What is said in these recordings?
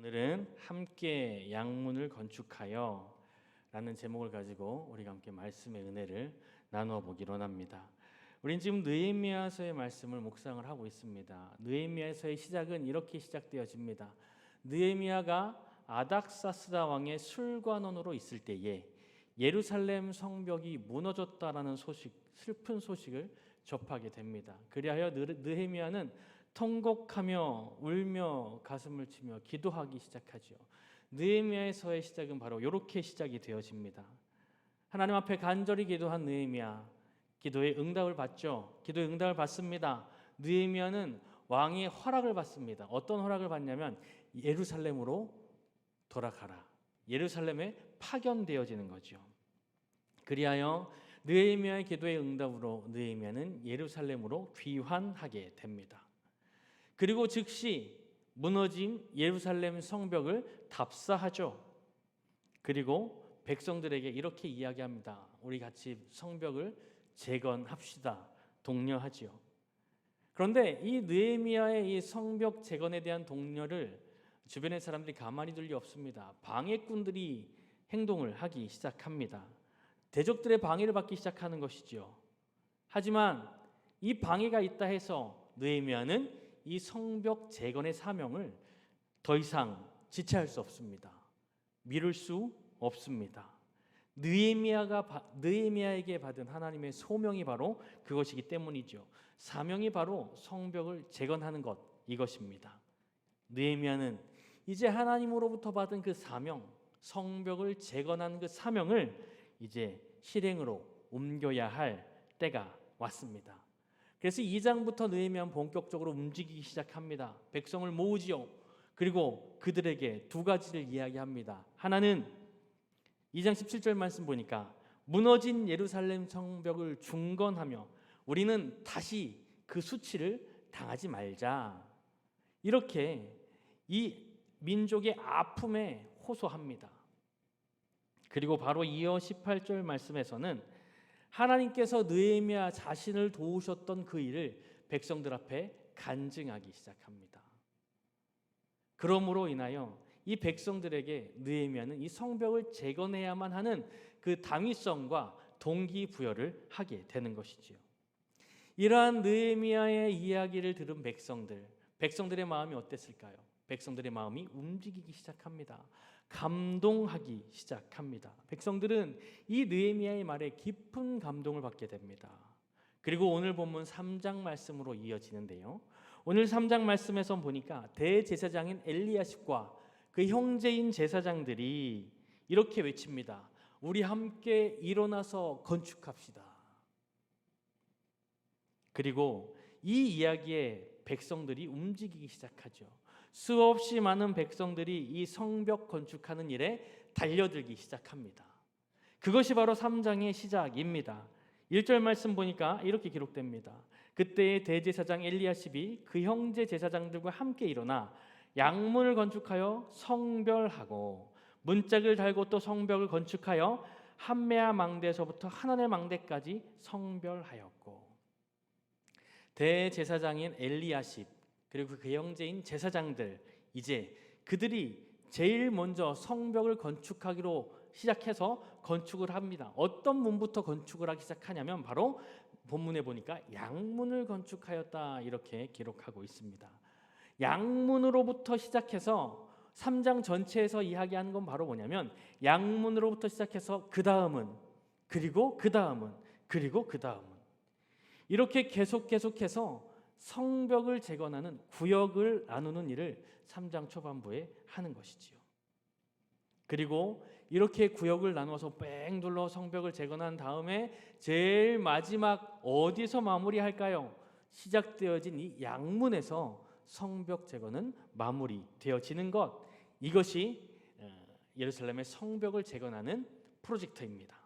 오늘은 함께 양문을 건축하여 라는 제목을 가지고 우리가 함께 말씀의 은혜를 나누어 보기로 합니다. 우린 지금 느헤미야서의 말씀을 묵상을 하고 있습니다. 느헤미야서의 시작은 이렇게 시작되어집니다. 느헤미야가 아닥사스다 왕의 술관원으로 있을 때에 예루살렘 성벽이 무너졌다라는 소식, 슬픈 소식을 접하게 됩니다. 그리하여 느헤미야는 통곡하며 울며 가슴을 치며 기도하기 시작하죠. 느헤미야서의 시작은 바로 이렇게 시작이 되어집니다. 하나님 앞에 간절히 기도한 느헤미야, 기도의 응답을 받죠. 기도의 응답을 받습니다. 느헤미야는 왕의 허락을 받습니다. 어떤 허락을 받냐면 예루살렘으로 돌아가라. 예루살렘에 파견되어지는 거죠. 그리하여 느헤미야의 기도의 응답으로 느헤미야는 예루살렘으로 귀환하게 됩니다. 그리고 즉시 무너진 예루살렘 성벽을 답사하죠. 그리고 백성들에게 이렇게 이야기합니다. 우리 같이 성벽을 재건합시다. 독려하지요. 그런데 이 느헤미야의 이 성벽 재건에 대한 독려를 주변의 사람들이 가만히 둘 리 없습니다. 방해꾼들이 행동을 하기 시작합니다. 대적들의 방해를 받기 시작하는 것이죠. 하지만 이 방해가 있다 해서 느헤미야는 이 성벽 재건의 사명을 더 이상 지체할 수 없습니다. 미룰 수 없습니다. 느헤미야에게 받은 하나님의 소명이 바로 그것이기 때문이죠. 사명이 바로 성벽을 재건하는 것, 이것입니다. 느헤미야는 이제 하나님으로부터 받은 그 사명, 성벽을 재건하는 그 사명을 이제 실행으로 옮겨야 할 때가 왔습니다. 그래서 2장부터 느헤미야는 본격적으로 움직이기 시작합니다. 백성을 모으지요. 그리고 그들에게 두 가지를 이야기합니다. 하나는 2장 17절 말씀 보니까 무너진 예루살렘 성벽을 중건하며 우리는 다시 그 수치를 당하지 말자. 이렇게 이 민족의 아픔에 호소합니다. 그리고 바로 이어 18절 말씀에서는 하나님께서 느헤미야 자신을 도우셨던 그 일을 백성들 앞에 간증하기 시작합니다. 그러므로 인하여 이 백성들에게 느헤미야는 이 성벽을 재건해야만 하는 그 당위성과 동기부여를 하게 되는 것이지요. 이러한 느헤미야의 이야기를 들은 백성들의 마음이 어땠을까요? 백성들의 마음이 움직이기 시작합니다. 감동하기 시작합니다. 백성들은 이 느헤미야의 말에 깊은 감동을 받게 됩니다. 그리고 오늘 본문 3장 말씀으로 이어지는데요. 오늘 3장 말씀에서 보니까 대제사장인 엘리야십과 그 형제인 제사장들이 이렇게 외칩니다. 우리 함께 일어나서 건축합시다. 그리고 이 이야기에 백성들이 움직이기 시작하죠. 수없이 많은 백성들이 이 성벽 건축하는 일에 달려들기 시작합니다. 그것이 바로 3장의 시작입니다. 1절 말씀 보니까 이렇게 기록됩니다. 그때의 대제사장 엘리야십이 그 형제 제사장들과 함께 일어나 양문을 건축하여 성별하고 문짝을 달고 또 성벽을 건축하여 한메아 망대에서부터 하나넬 망대까지 성별하였고, 대제사장인 엘리야십 그리고 그 형제인 제사장들, 이제 그들이 제일 먼저 성벽을 건축하기로 시작해서 건축을 합니다. 어떤 문부터 건축을 하기 시작하냐면 바로 본문에 보니까 양문을 건축하였다, 이렇게 기록하고 있습니다. 양문으로부터 시작해서 3장 전체에서 이야기하는 건 바로 뭐냐면 양문으로부터 시작해서 그 다음은, 그리고 그 다음은, 그리고 그 다음은, 이렇게 계속해서 성벽을 재건하는 구역을 나누는 일을 3장 초반부에 하는 것이지요. 그리고 이렇게 구역을 나눠서 뺑 둘러 성벽을 재건한 다음에 제일 마지막 어디서 마무리할까요? 시작되어진 이 양문에서 성벽 재건은 마무리되어지는 것, 이것이 예루살렘의 성벽을 재건하는 프로젝트입니다.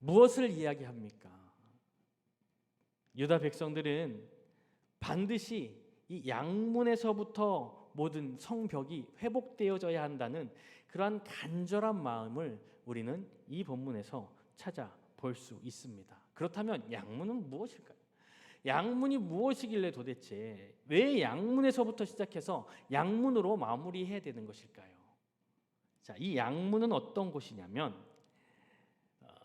무엇을 이야기합니까? 유다 백성들은 반드시 이 양문에서부터 모든 성벽이 회복되어져야 한다는 그러한 간절한 마음을 우리는 이 본문에서 찾아볼 수 있습니다. 그렇다면 양문은 무엇일까요? 양문이 무엇이길래 도대체 왜 양문에서부터 시작해서 양문으로 마무리해야 되는 것일까요? 자, 이 양문은 어떤 곳이냐면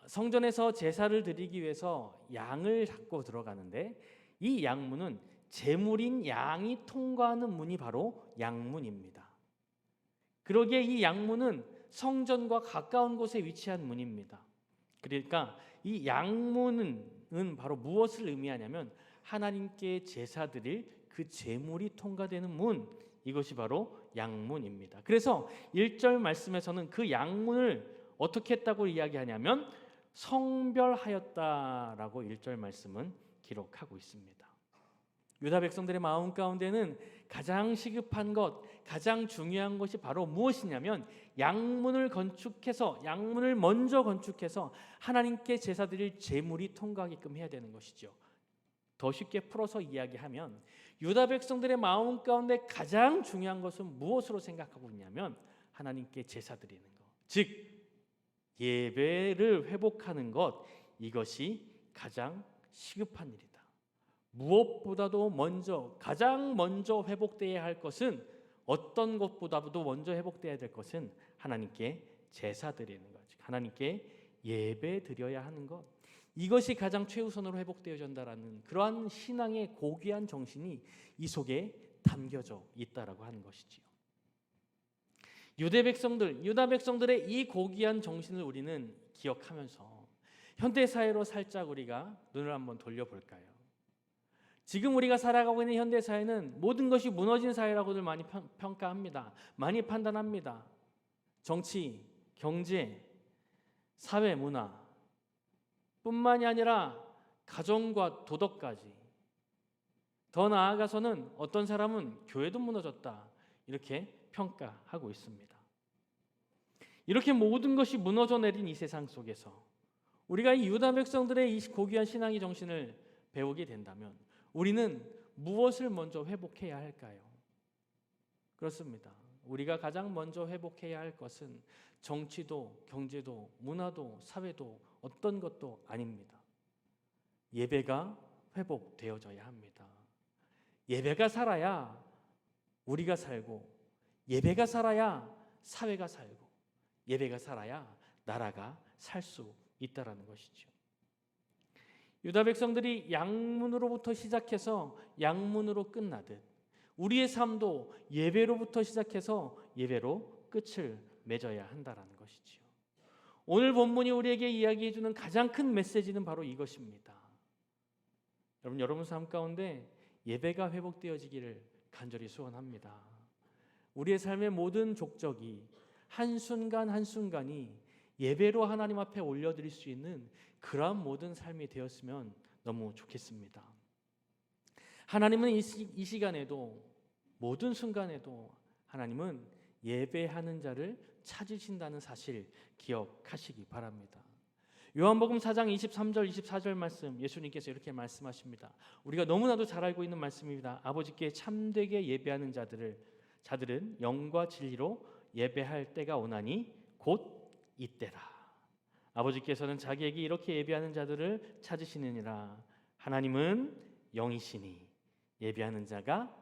성전에서 제사를 드리기 위해서 양을 잡고 들어가는데 이 양문은 제물인 양이 통과하는 문이 바로 양문입니다. 그러기에 이 양문은 성전과 가까운 곳에 위치한 문입니다. 그러니까 이 양문은 바로 무엇을 의미하냐면 하나님께 제사 드릴 그 제물이 통과되는 문, 이것이 바로 양문입니다. 그래서 1절 말씀에서는 그 양문을 어떻게 했다고 이야기하냐면 성별하였다라고 1절 말씀은 기록하고 있습니다. 유다 백성들의 마음 가운데는 가장 시급한 것, 가장 중요한 것이 바로 무엇이냐면 양문을 먼저 건축해서 하나님께 제사 드릴 제물이 통과하게끔 해야 되는 것이죠. 더 쉽게 풀어서 이야기하면 유다 백성들의 마음 가운데 가장 중요한 것은 무엇으로 생각하고 있냐면 하나님께 제사 드리는 것, 즉 예배를 회복하는 것, 이것이 가장 시급한 일이다. 무엇보다도 가장 먼저 회복되어야 할 것은, 어떤 것보다도 먼저 회복되어야 될 것은 하나님께 제사 드리는 것, 하나님께 예배 드려야 하는 것, 이것이 가장 최우선으로 회복되어진다라는 그러한 신앙의 고귀한 정신이 이 속에 담겨져 있다라고 하는 것이지요. 유다 백성들의 이 고귀한 정신을 우리는 기억하면서 현대 사회로 살짝 우리가 눈을 한번 돌려볼까요? 지금 우리가 살아가고 있는 현대 사회는 모든 것이 무너진 사회라고들 많이 평가합니다. 많이 판단합니다. 정치, 경제, 사회, 문화 뿐만이 아니라 가정과 도덕까지, 더 나아가서는 어떤 사람은 교회도 무너졌다, 이렇게 평가하고 있습니다. 이렇게 모든 것이 무너져 내린 이 세상 속에서 우리가 이 유다 백성들의 이 고귀한 신앙의 정신을 배우게 된다면 우리는 무엇을 먼저 회복해야 할까요? 그렇습니다. 우리가 가장 먼저 회복해야 할 것은 정치도 경제도 문화도 사회도 어떤 것도 아닙니다. 예배가 회복되어져야 합니다. 예배가 살아야 우리가 살고, 예배가 살아야 사회가 살고, 예배가 살아야 나라가 살 수 있다라는 것이죠. 유다 백성들이 양문으로부터 시작해서 양문으로 끝나듯 우리의 삶도 예배로부터 시작해서 예배로 끝을 맺어야 한다라는 것이지요. 오늘 본문이 우리에게 이야기해 주는 가장 큰 메시지는 바로 이것입니다. 여러분 삶 가운데 예배가 회복되어지기를 간절히 소원합니다. 우리의 삶의 모든 족적이 한순간 한순간이 예배로 하나님 앞에 올려드릴 수 있는 그러한 모든 삶이 되었으면 너무 좋겠습니다. 하나님은 이 시간에도, 모든 순간에도 하나님은 예배하는 자를 찾으신다는 사실 기억하시기 바랍니다. 요한복음 4장 23절 24절 말씀, 예수님께서 이렇게 말씀하십니다. 우리가 너무나도 잘 알고 있는 말씀입니다. 아버지께 참되게 예배하는 자들은 영과 진리로 예배할 때가 오나니 곧 이때라. 아버지께서는 자기에게 이렇게 예배하는 자들을 찾으시느니라. 하나님은 영이시니 예배하는 자가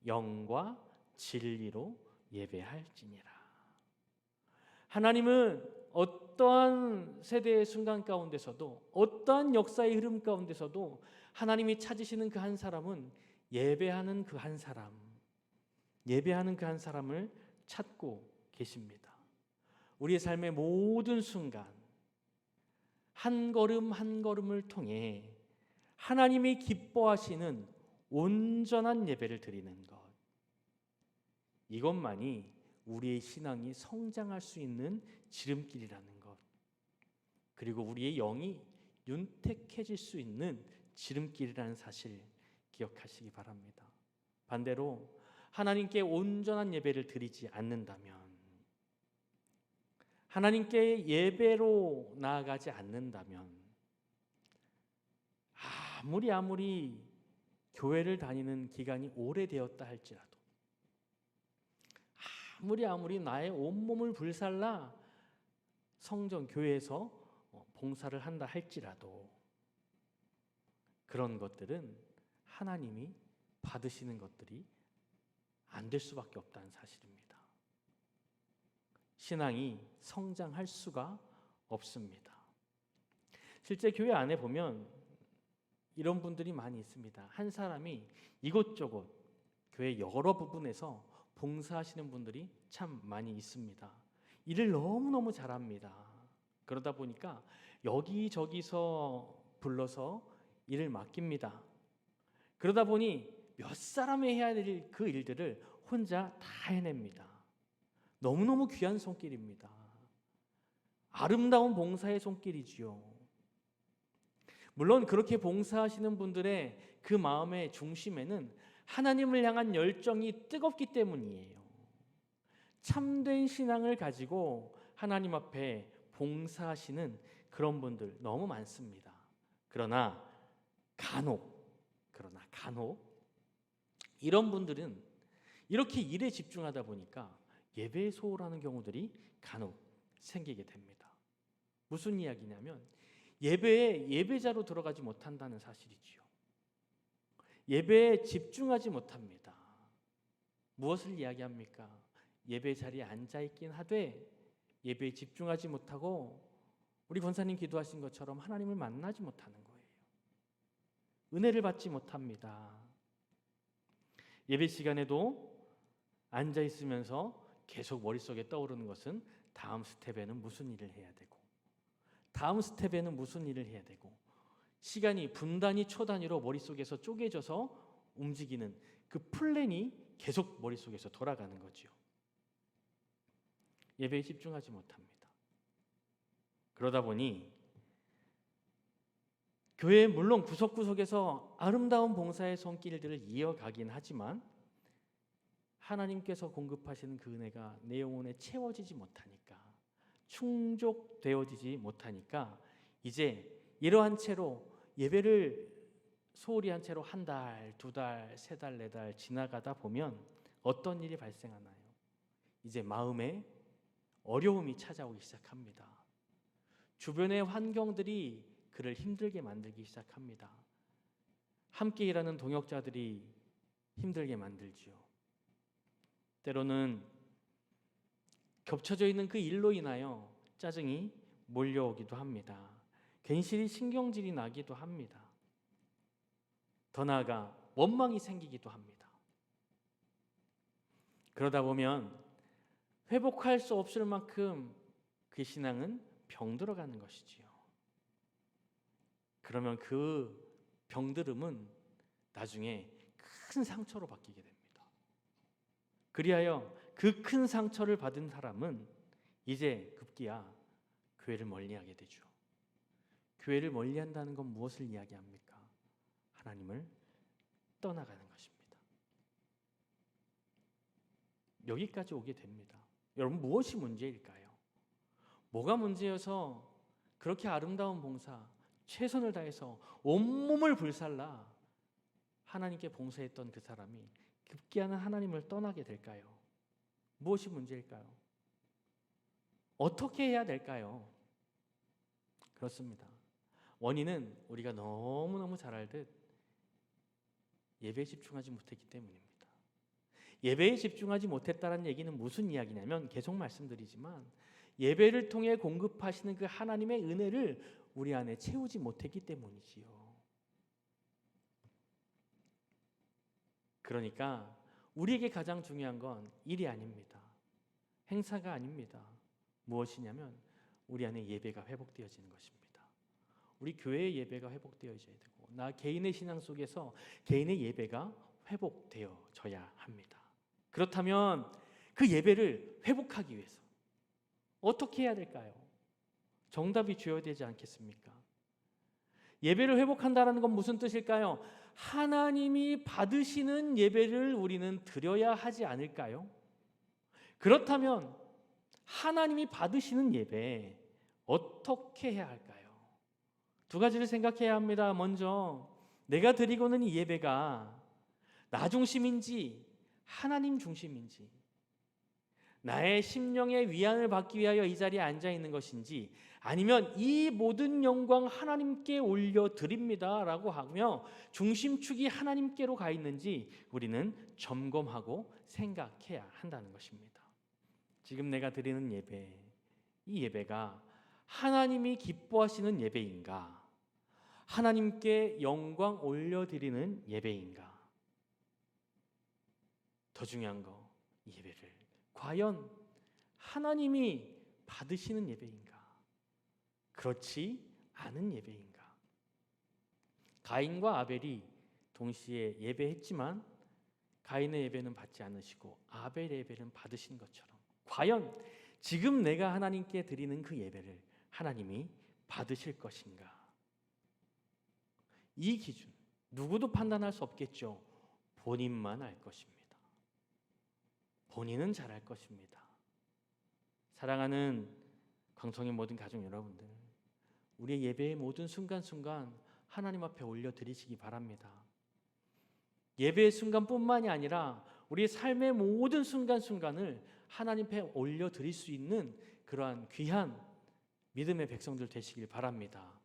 영과 진리로 예배할지니라. 하나님은 어떠한 세대의 순간 가운데서도, 어떠한 역사의 흐름 가운데서도 하나님이 찾으시는 그 한 사람은 예배하는 그 한 사람을 찾고 계십니다. 우리의 삶의 모든 순간 한 걸음 한 걸음을 통해 하나님이 기뻐하시는 온전한 예배를 드리는 것, 이것만이 우리의 신앙이 성장할 수 있는 지름길이라는 것, 그리고 우리의 영이 윤택해질 수 있는 지름길이라는 사실 기억하시기 바랍니다. 반대로 하나님께 온전한 예배를 드리지 않는다면, 하나님께 예배로 나아가지 않는다면, 아무리 교회를 다니는 기간이 오래되었다 할지라도, 아무리 나의 온몸을 불살라 성전 교회에서 봉사를 한다 할지라도 그런 것들은 하나님이 받으시는 것들이 안 될 수밖에 없다는 사실입니다. 신앙이 성장할 수가 없습니다. 실제 교회 안에 보면 이런 분들이 많이 있습니다. 한 사람이 이곳저곳 교회 여러 부분에서 봉사하시는 분들이 참 많이 있습니다. 일을 너무너무 잘합니다. 그러다 보니까 여기저기서 불러서 일을 맡깁니다. 그러다 보니 몇 사람이 해야 될 그 일들을 혼자 다 해냅니다. 너무너무 귀한 손길입니다. 아름다운 봉사의 손길이지요. 물론 그렇게 봉사하시는 분들의 그 마음의 중심에는 하나님을 향한 열정이 뜨겁기 때문이에요. 참된 신앙을 가지고 하나님 앞에 봉사하시는 그런 분들 너무 많습니다. 그러나 간혹 이런 분들은 이렇게 일에 집중하다 보니까 예배에 소홀하는 경우들이 간혹 생기게 됩니다. 무슨 이야기냐면 예배에 예배자로 들어가지 못한다는 사실이지요. 예배에 집중하지 못합니다. 무엇을 이야기합니까? 예배 자리에 앉아있긴 하되 예배에 집중하지 못하고 우리 권사님 기도하신 것처럼 하나님을 만나지 못하는 거예요. 은혜를 받지 못합니다. 예배 시간에도 앉아있으면서 계속 머릿속에 떠오르는 것은 다음 스텝에는 무슨 일을 해야 되고 다음 스텝에는 무슨 일을 해야 되고 시간이 분단위 초단위로 머릿속에서 쪼개져서 움직이는 그 플랜이 계속 머릿속에서 돌아가는 거죠. 예배에 집중하지 못합니다. 그러다 보니 교회 물론 구석구석에서 아름다운 봉사의 손길들을 이어가긴 하지만 하나님께서 공급하시는 그 은혜가 내 영혼에 채워지지 못하니까 충족되어지지 못하니까 이제 이러한 채로 예배를 소홀히 한 채로 한 달, 두 달, 세 달, 네 달 지나가다 보면 어떤 일이 발생하나요? 이제 마음에 어려움이 찾아오기 시작합니다. 주변의 환경들이 그를 힘들게 만들기 시작합니다. 함께 일하는 동역자들이 힘들게 만들지요. 때로는 겹쳐져 있는 그 일로 인하여 짜증이 몰려오기도 합니다. 괜시리 신경질이 나기도 합니다. 더 나아가 원망이 생기기도 합니다. 그러다 보면 회복할 수 없을 만큼 그 신앙은 병들어가는 것이지요. 그러면 그 병들음은 나중에 큰 상처로 바뀌게 됩니다. 그리하여 그 큰 상처를 받은 사람은 이제 급기야 교회를 멀리하게 되죠. 교회를 멀리한다는 건 무엇을 이야기합니까? 하나님을 떠나가는 것입니다. 여기까지 오게 됩니다. 여러분 무엇이 문제일까요? 뭐가 문제여서 그렇게 아름다운 봉사 최선을 다해서 온몸을 불살라 하나님께 봉사했던 그 사람이 급기야는 하나님을 떠나게 될까요? 무엇이 문제일까요? 어떻게 해야 될까요? 그렇습니다. 원인은 우리가 너무너무 잘 알듯 예배에 집중하지 못했기 때문입니다. 예배에 집중하지 못했다는 얘기는 무슨 이야기냐면 계속 말씀드리지만 예배를 통해 공급하시는 그 하나님의 은혜를 우리 안에 채우지 못했기 때문이지요. 그러니까 우리에게 가장 중요한 건 일이 아닙니다. 행사가 아닙니다. 무엇이냐면 우리 안에 예배가 회복되어지는 것입니다. 우리 교회의 예배가 회복되어져야 되고 나 개인의 신앙 속에서 개인의 예배가 회복되어져야 합니다. 그렇다면 그 예배를 회복하기 위해서 어떻게 해야 될까요? 정답이 주어야 되지 않겠습니까? 예배를 회복한다는 건 무슨 뜻일까요? 하나님이 받으시는 예배를 우리는 드려야 하지 않을까요? 그렇다면 하나님이 받으시는 예배 어떻게 해야 할까요? 두 가지를 생각해야 합니다. 먼저 내가 드리고는 이 예배가 나 중심인지 하나님 중심인지 나의 심령의 위안을 받기 위하여 이 자리에 앉아 있는 것인지, 아니면 이 모든 영광 하나님께 올려드립니다 라고 하며 중심축이 하나님께로 가 있는지 우리는 점검하고 생각해야 한다는 것입니다. 지금 내가 드리는 예배, 이 예배가 하나님이 기뻐하시는 예배인가, 하나님께 영광 올려드리는 예배인가? 더 중요한 거, 이 예배를 과연 하나님이 받으시는 예배인가, 그렇지 않은 예배인가? 가인과 아벨이 동시에 예배했지만 가인의 예배는 받지 않으시고 아벨의 예배는 받으신 것처럼, 과연 지금 내가 하나님께 드리는 그 예배를 하나님이 받으실 것인가? 이 기준 누구도 판단할 수 없겠죠. 본인만 알 것입니다. 본인은 잘 알 것입니다. 사랑하는 광성의 모든 가족 여러분들, 우리의 예배의 모든 순간순간 하나님 앞에 올려드리시기 바랍니다. 예배의 순간뿐만이 아니라 우리의 삶의 모든 순간순간을 하나님 앞에 올려드릴 수 있는 그러한 귀한 믿음의 백성들 되시길 바랍니다.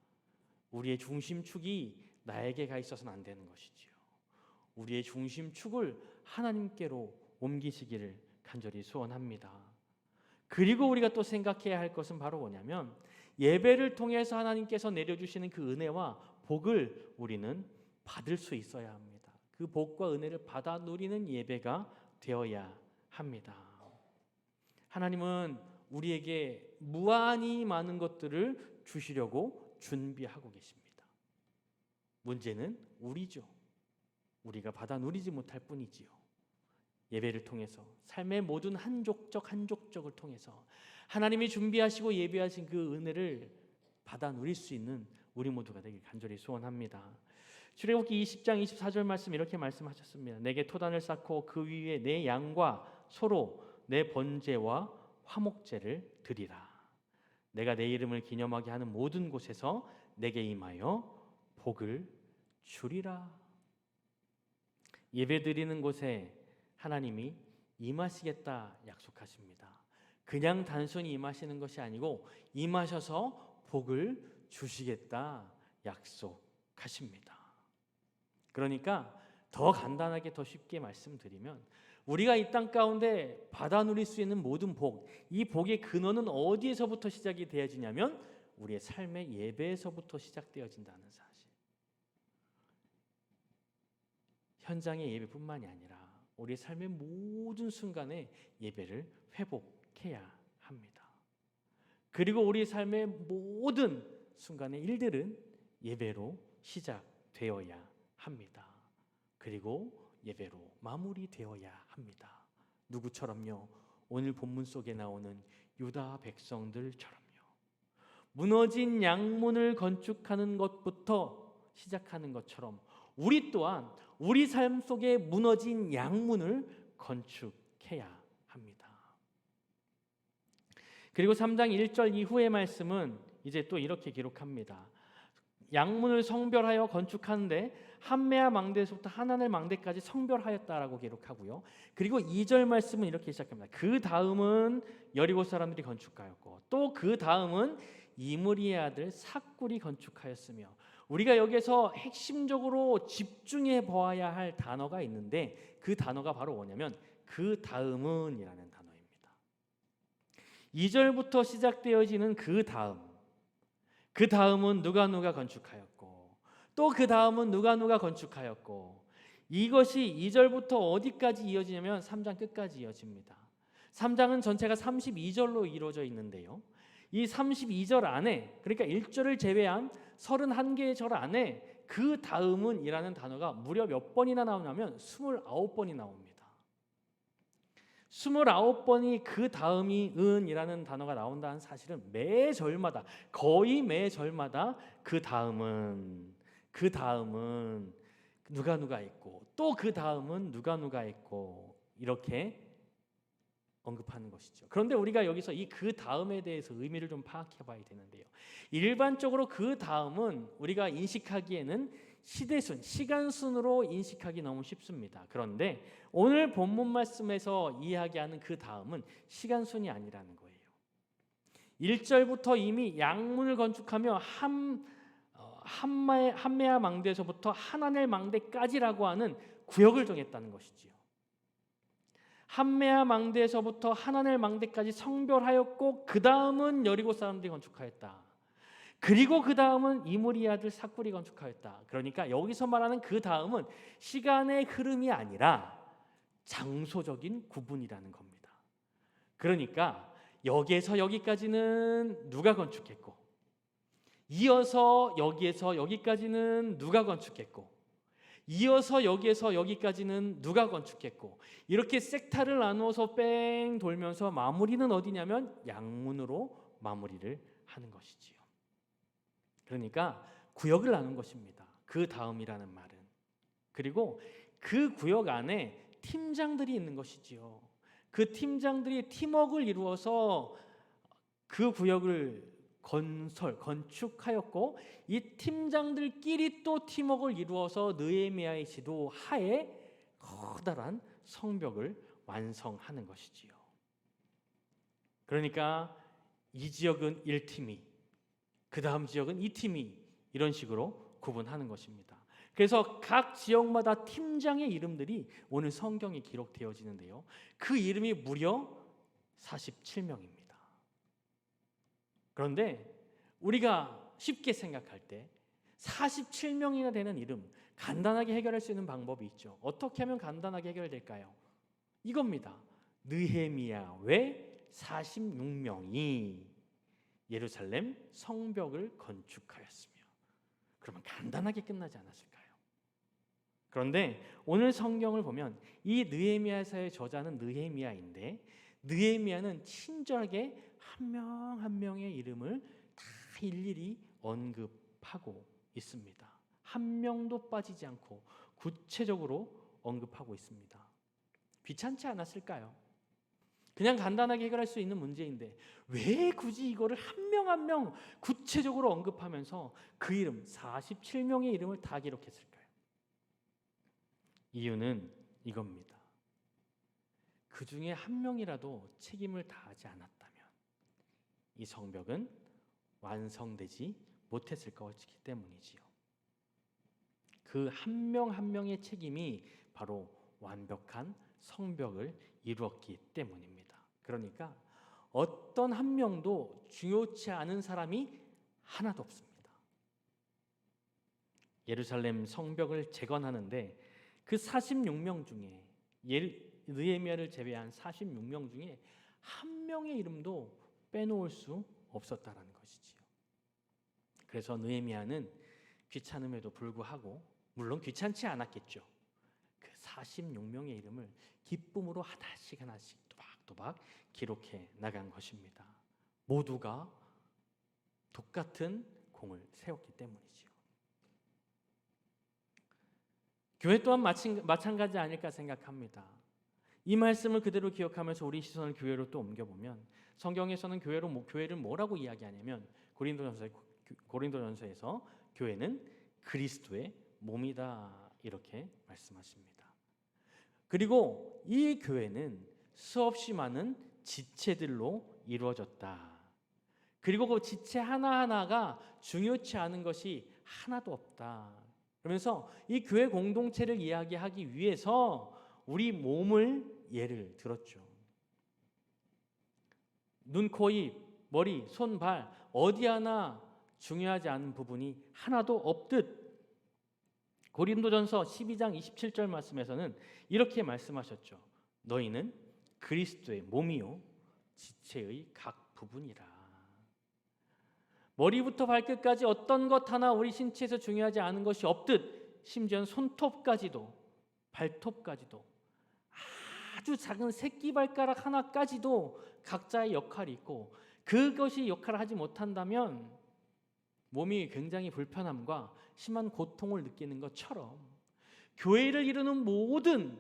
우리의 중심축이 나에게 가 있어서는 안 되는 것이지요. 우리의 중심축을 하나님께로 옮기시기를 간절히 소원합니다. 그리고 우리가 또 생각해야 할 것은 바로 뭐냐면, 예배를 통해서 하나님께서 내려주시는 그 은혜와 복을 우리는 받을 수 있어야 합니다. 그 복과 은혜를 받아 누리는 예배가 되어야 합니다. 하나님은 우리에게 무한히 많은 것들을 주시려고 준비하고 계십니다. 문제는 우리죠. 우리가 받아 누리지 못할 뿐이지요. 예배를 통해서 삶의 모든 한 족적을 통해서 하나님이 준비하시고 예배하신 그 은혜를 받아 누릴 수 있는 우리 모두가 되길 간절히 소원합니다. 출애굽기 20장 24절 말씀 이렇게 말씀하셨습니다. 내게 토단을 쌓고 그 위에 내 양과 소로 내 번제와 화목제를 드리라. 내가 내 이름을 기념하게 하는 모든 곳에서 내게 임하여 복을 주리라. 예배드리는 곳에 하나님이 임하시겠다 약속하십니다. 그냥 단순히 임하시는 것이 아니고 임하셔서 복을 주시겠다 약속하십니다. 그러니까 더 간단하게 더 쉽게 말씀드리면, 우리가 이 땅 가운데 받아 누릴 수 있는 모든 복, 이 복의 근원은 어디에서부터 시작이 되어지냐면 우리의 삶의 예배에서부터 시작되어진다는 사실. 현장의 예배뿐만이 아니라 우리의 삶의 모든 순간에 예배를 회복해야 합니다. 그리고 우리 삶의 모든 순간의 일들은 예배로 시작되어야 합니다. 그리고 예배로 마무리되어야 합니다. 누구처럼요? 오늘 본문 속에 나오는 유다 백성들처럼요. 무너진 양문을 건축하는 것부터 시작하는 것처럼 우리 또한 우리 삶 속에 무너진 양문을 건축해야 합니다. 그리고 3장 1절 이후의 말씀은 이제 또 이렇게 기록합니다. 양문을 성별하여 건축하는데 한메아 망대에서부터 하나넬 망대까지 성별하였다라고 기록하고요. 그리고 2절 말씀은 이렇게 시작합니다. 그 다음은 여리고 사람들이 건축하였고 또 그 다음은 이므리의 아들 삭굴이 건축하였으며, 우리가 여기서 핵심적으로 집중해 보아야 할 단어가 있는데 그 단어가 바로 뭐냐면 그 다음은 이라는 단어입니다. 2절부터 시작되어지는 그 다음은 누가 건축하였고 또 그 다음은 누가 건축하였고, 이것이 2절부터 어디까지 이어지냐면 3장 끝까지 이어집니다. 3장은 전체가 32절로 이루어져 있는데요, 이 32절 안에, 그러니까 1절을 제외한 31개의 절 안에 그 다음은 이라는 단어가 무려 몇 번이나 나오냐면 29번이 나옵니다. 29번이 그 다음이 은이라는 단어가 나온다는 사실은 매 절마다, 거의 매 절마다 그 다음은 누가 있고 또 그 다음은 누가 있고 이렇게 언급하는 것이죠. 그런데 우리가 여기서 이 그 다음에 대해서 의미를 좀 파악해 봐야 되는데요, 일반적으로 그 다음은 우리가 인식하기에는 시대순, 시간순으로 인식하기 너무 쉽습니다. 그런데 오늘 본문 말씀에서 이야기하는 그 다음은 시간순이 아니라는 거예요. 1절부터 이미 양문을 건축하며 한메아 망대에서부터 하나넬 망대까지라고 하는 구역을 정했다는 것이지요. 한메아 망대에서부터 하나넬 망대까지 성별하였고 그 다음은 여리고 사람들이 건축하였다. 그리고 그 다음은 이므리 아들 삭굴이 건축하였다. 그러니까 여기서 말하는 그 다음은 시간의 흐름이 아니라 장소적인 구분이라는 겁니다. 그러니까 여기에서 여기까지는 누가 건축했고, 이어서 여기에서 여기까지는 누가 건축했고, 이어서 여기에서 여기까지는 누가 건축했고, 이렇게 섹타를 나누어서 뺑 돌면서 마무리는 어디냐면 양문으로 마무리를 하는 것이지요. 그러니까 구역을 나눈 것입니다. 그 다음이라는 말은. 그리고 그 구역 안에 팀장들이 있는 것이지요. 그 팀장들이 팀워크를 이루어서 그 구역을 건축하였고, 이 팀장들끼리 또 팀워크를 이루어서 느헤미야의 지도 하에 커다란 성벽을 완성하는 것이지요. 그러니까 이 지역은 1팀이, 그 다음 지역은 2팀이 이런 식으로 구분하는 것입니다. 그래서 각 지역마다 팀장의 이름들이 오늘 성경에 기록되어지는데요. 그 이름이 무려 47명입니다. 그런데 우리가 쉽게 생각할 때 47명이나 되는 이름, 간단하게 해결할 수 있는 방법이 있죠. 어떻게 하면 간단하게 해결될까요? 이겁니다. 느헤미야 외 46명이 예루살렘 성벽을 건축하였으며. 그러면 간단하게 끝나지 않았을까요? 그런데 오늘 성경을 보면 이 느헤미야서의 저자는 느헤미야인데, 느헤미야는 친절하게 한 명 한 명의 이름을 다 일일이 언급하고 있습니다. 한 명도 빠지지 않고 구체적으로 언급하고 있습니다. 귀찮지 않았을까요? 그냥 간단하게 해결할 수 있는 문제인데 왜 굳이 이거를 한 명 한 명 구체적으로 언급하면서 그 이름 47명의 이름을 다 기록했을까요? 이유는 이겁니다. 그 중에 한 명이라도 책임을 다하지 않았다면 이 성벽은 완성되지 못했을 것이기 때문이지요. 그 한 명 한 명의 책임이 바로 완벽한 성벽을 이루었기 때문입니다. 그러니까 어떤 한 명도 중요치 않은 사람이 하나도 없습니다. 예루살렘 성벽을 재건하는데 그 46명 중에 느헤미야를 제외한 46명 중에 한 명의 이름도 빼놓을 수 없었다라는 것이지요. 그래서 느헤미야는 귀찮음에도 불구하고, 물론 귀찮지 않았겠죠. 그 46명의 이름을 기쁨으로 하나씩 하나씩 또박또박 기록해 나간 것입니다. 모두가 똑같은 공을 세웠기 때문이지요. 교회 또한 마찬가지 아닐까 생각합니다. 이 말씀을 그대로 기억하면서 우리 시선을 교회로 또 옮겨보면 성경에서는 교회를 뭐라고 이야기하냐면 고린도전서에서 교회는 그리스도의 몸이다 이렇게 말씀하십니다. 그리고 이 교회는 수없이 많은 지체들로 이루어졌다. 그리고 그 지체 하나하나가 중요치 않은 것이 하나도 없다. 그러면서 이 교회 공동체를 이야기하기 위해서 우리 몸을 예를 들었죠. 눈, 코, 입, 머리, 손, 발 어디 하나 중요하지 않은 부분이 하나도 없듯 고린도전서 12장 27절 말씀에서는 이렇게 말씀하셨죠. 너희는 그리스도의 몸이요 지체의 각 부분이라. 머리부터 발끝까지 어떤 것 하나 우리 신체에서 중요하지 않은 것이 없듯 심지어는 손톱까지도 발톱까지도 아주 작은 새끼발가락 하나까지도 각자의 역할이 있고, 그것이 역할을 하지 못한다면 몸이 굉장히 불편함과 심한 고통을 느끼는 것처럼 교회를 이루는 모든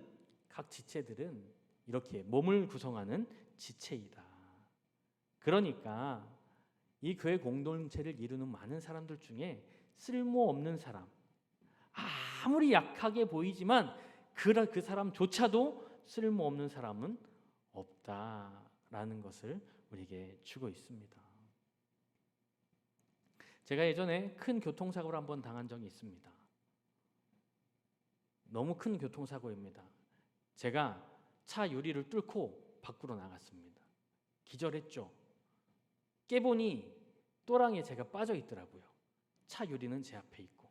각 지체들은 이렇게 몸을 구성하는 지체이다. 그러니까 이 교회 공동체를 이루는 많은 사람들 중에 쓸모없는 사람, 아무리 약하게 보이지만 그 사람조차도 쓸모없는 사람은 없다라는 것을 우리에게 주고 있습니다. 제가 예전에 큰 교통사고를 한번 당한 적이 있습니다. 너무 큰 교통사고입니다. 제가 차 유리를 뚫고 밖으로 나갔습니다. 기절했죠. 깨보니 또랑에 제가 빠져 있더라고요. 차 유리는 제 앞에 있고.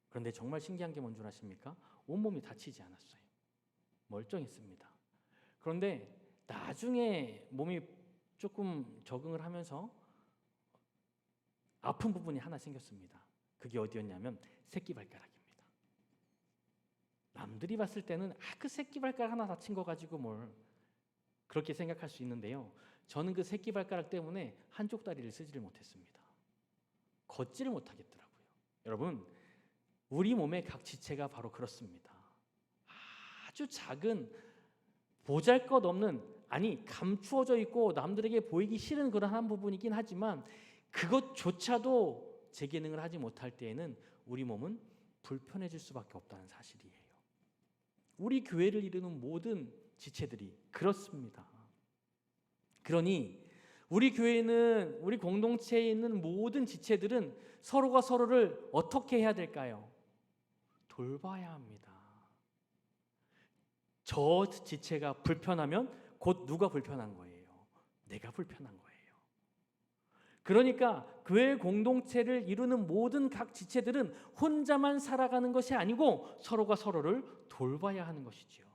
그런데 정말 신기한 게 뭔 줄 아십니까? 온몸이 다치지 않았어요. 멀쩡했습니다. 그런데 나중에 몸이 조금 적응을 하면서 아픈 부분이 하나 생겼습니다. 그게 어디였냐면 새끼발가락입니다. 남들이 봤을 때는 그 새끼발가락 하나 다친 거 가지고 뭘 그렇게 생각할 수 있는데요. 저는 그 새끼발가락 때문에 한쪽 다리를 쓰지를 못했습니다. 걷지를 못하겠더라고요. 여러분, 우리 몸의 각 지체가 바로 그렇습니다. 아주 작은 보잘것없는, 아니 감추어져 있고 남들에게 보이기 싫은 그런 한 부분이긴 하지만 그것조차도 제 기능을 하지 못할 때에는 우리 몸은 불편해질 수밖에 없다는 사실이에요. 우리 교회를 이루는 모든 지체들이 그렇습니다. 그러니 우리 교회는, 우리 공동체에 있는 모든 지체들은 서로가 서로를 어떻게 해야 될까요? 돌봐야 합니다. 저 지체가 불편하면 곧 누가 불편한 거예요? 내가 불편한 거예요. 그러니까 교회 공동체를 이루는 모든 각 지체들은 혼자만 살아가는 것이 아니고 서로가 서로를 돌봐야 하는 것이지요.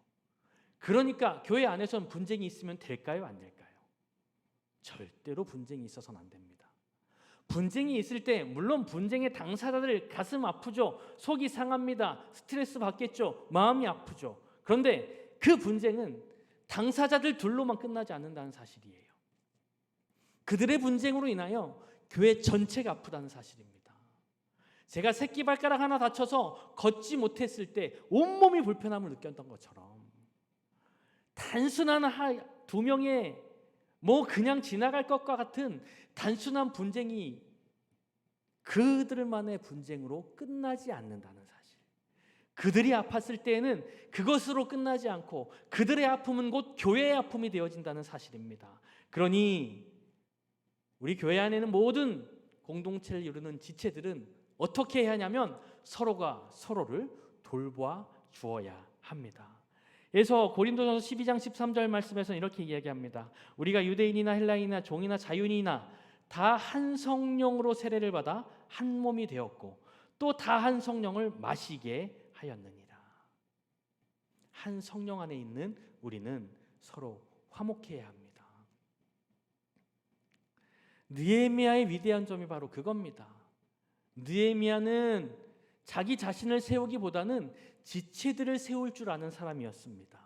그러니까 교회 안에서는 분쟁이 있으면 될까요? 안 될까요? 절대로 분쟁이 있어서는 안 됩니다. 분쟁이 있을 때 물론 분쟁의 당사자들 가슴 아프죠. 속이 상합니다. 스트레스 받겠죠. 마음이 아프죠. 그런데 그 분쟁은 당사자들 둘로만 끝나지 않는다는 사실이에요. 그들의 분쟁으로 인하여 교회 전체가 아프다는 사실입니다. 제가 새끼발가락 하나 다쳐서 걷지 못했을 때 온몸이 불편함을 느꼈던 것처럼 단순한 두 명의 그냥 지나갈 것과 같은 단순한 분쟁이 그들만의 분쟁으로 끝나지 않는다는 사실. 그들이 아팠을 때에는 그것으로 끝나지 않고 그들의 아픔은 곧 교회의 아픔이 되어진다는 사실입니다. 그러니 우리 교회 안에는 모든 공동체를 이루는 지체들은 어떻게 해야 하냐면 서로가 서로를 돌봐 주어야 합니다. 그래서 고린도전서 12장 13절 말씀에서는 이렇게 이야기합니다. 우리가 유대인이나 헬라인이나 종이나 자유인이나 다 한 성령으로 세례를 받아 한 몸이 되었고 또 다 한 성령을 마시게 하였느니라. 한 성령 안에 있는 우리는 서로 화목해야 합니다. 느헤미야의 위대한 점이 바로 그겁니다. 느헤미야는 자기 자신을 세우기보다는 지체들을 세울 줄 아는 사람이었습니다.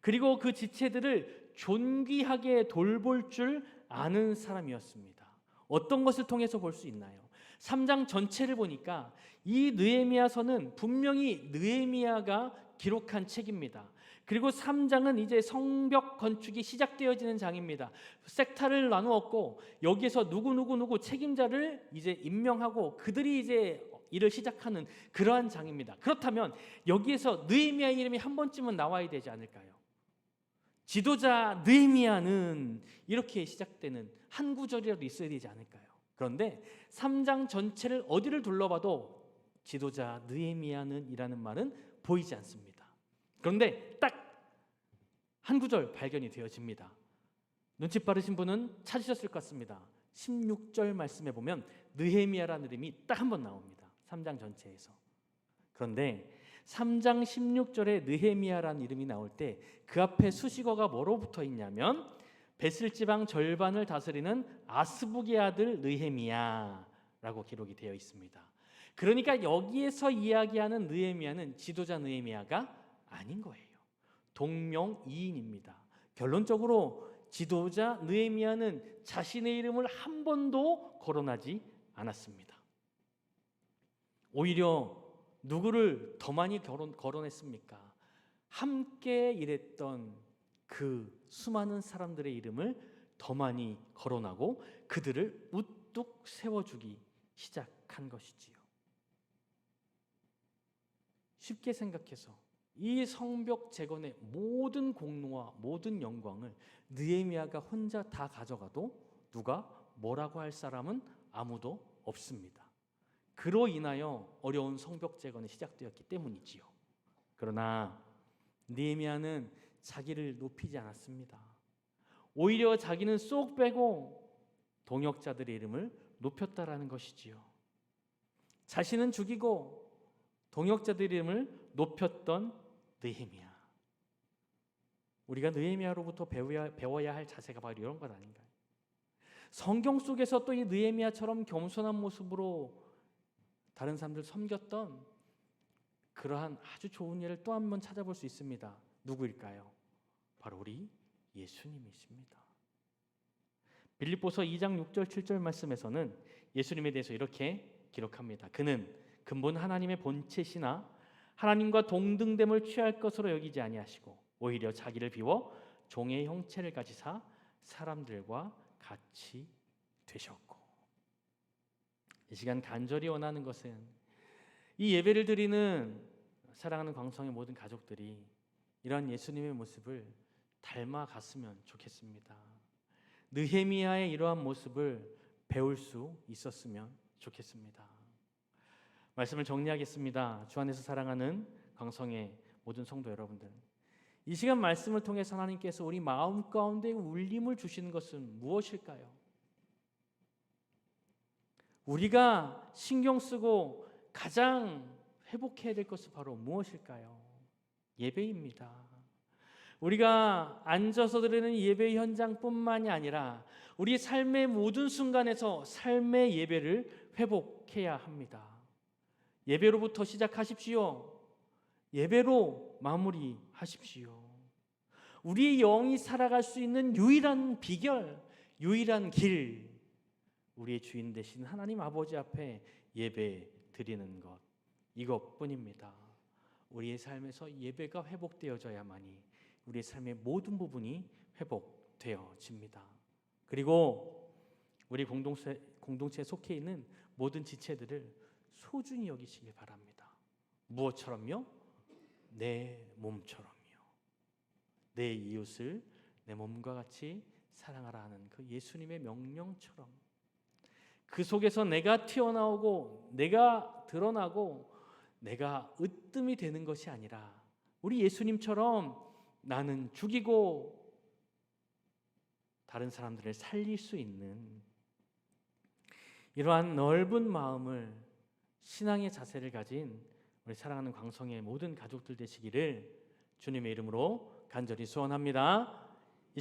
그리고 그 지체들을 존귀하게 돌볼 줄 아는 사람이었습니다. 어떤 것을 통해서 볼 수 있나요? 3장 전체를 보니까 이 느헤미야서는 분명히 느헤미야가 기록한 책입니다. 그리고 3장은 이제 성벽 건축이 시작되어지는 장입니다. 섹타를 나누었고 여기에서 누구 책임자를 이제 임명하고 그들이 이제 일을 시작하는 그러한 장입니다. 그렇다면 여기에서 느헤미야 이름이 한 번쯤은 나와야 되지 않을까요? 지도자 느헤미야는 이렇게 시작되는 한 구절이라도 있어야 되지 않을까요? 그런데 3장 전체를 어디를 둘러봐도 지도자 느헤미야는 이라는 말은 보이지 않습니다. 그런데 딱 한 구절 발견이 되어집니다. 눈치 빠르신 분은 찾으셨을 것 같습니다. 16절 말씀에 보면 느헤미야라는 이름이 딱 한 번 나옵니다. 3장 전체에서. 그런데 3장 16절에 느헤미야라는 이름이 나올 때 그 앞에 수식어가 뭐로 붙어 있냐면 베슬 지방 절반을 다스리는 아스북의 아들 느헤미야라고 기록이 되어 있습니다. 그러니까 여기에서 이야기하는 느헤미야는 지도자 느헤미야가 아닌 거예요. 동명이인입니다. 결론적으로 지도자 느헤미야는 자신의 이름을 한 번도 거론하지 않았습니다. 오히려 누구를 더 많이 거론했습니까? 함께 일했던 그 수많은 사람들의 이름을 더 많이 거론하고 그들을 우뚝 세워주기 시작한 것이지요. 쉽게 생각해서 이 성벽 재건의 모든 공로와 모든 영광을 느헤미야가 혼자 다 가져가도 누가 뭐라고 할 사람은 아무도 없습니다. 그로 인하여 어려운 성벽 재건이 시작되었기 때문이지요. 그러나 느헤미야는 자기를 높이지 않았습니다. 오히려 자기는 쏙 빼고 동역자들의 이름을 높였다라는 것이지요. 자신은 죽이고 동역자들의 이름을 높였던 느헤미야. 우리가 느헤미야로부터 배워야 할 자세가 바로 이런 것 아닌가요? 성경 속에서 또 이 느헤미야처럼 겸손한 모습으로 다른 사람들 섬겼던 그러한 아주 좋은 예를 또 한 번 찾아볼 수 있습니다. 누구일까요? 바로 우리 예수님이십니다. 빌립보서 2장 6절 7절 말씀에서는 예수님에 대해서 이렇게 기록합니다. 그는 근본 하나님의 본체시나 하나님과 동등됨을 취할 것으로 여기지 아니하시고 오히려 자기를 비워 종의 형체를 가지사 사람들과 같이 되셨고. 이 시간 간절히 원하는 것은 이 예배를 드리는 사랑하는 광성의 모든 가족들이 이러한 예수님의 모습을 닮아갔으면 좋겠습니다. 느헤미야의 이러한 모습을 배울 수 있었으면 좋겠습니다. 말씀을 정리하겠습니다. 주 안에서 사랑하는 광성의 모든 성도 여러분들, 이 시간 말씀을 통해서 하나님께서 우리 마음 가운데 울림을 주시는 것은 무엇일까요? 우리가 신경 쓰고 가장 회복해야 될 것은 바로 무엇일까요? 예배입니다. 우리가 앉아서 드리는 예배 현장뿐만이 아니라 우리 삶의 모든 순간에서 삶의 예배를 회복해야 합니다. 예배로부터 시작하십시오. 예배로 마무리하십시오. 우리의 영이 살아갈 수 있는 유일한 비결, 유일한 길, 우리의 주인 되신 하나님 아버지 앞에 예배 드리는 것, 이것뿐입니다. 우리의 삶에서 예배가 회복되어져야만이 우리의 삶의 모든 부분이 회복되어집니다. 그리고 우리 공동체에 속해 있는 모든 지체들을 소중히 여기시길 바랍니다. 무엇처럼요? 내 몸처럼요. 내 이웃을 내 몸과 같이 사랑하라 하는 그 예수님의 명령처럼 그 속에서 내가 튀어나오고 내가 드러나고 내가 으뜸이 되는 것이 아니라 우리 예수님처럼 나는 죽이고 다른 사람들을 살릴 수 있는 이러한 넓은 마음을, 신앙의 자세를 가진 우리 사랑하는 광성의 모든 가족들 되시기를 주님의 이름으로 간절히 소원합니다.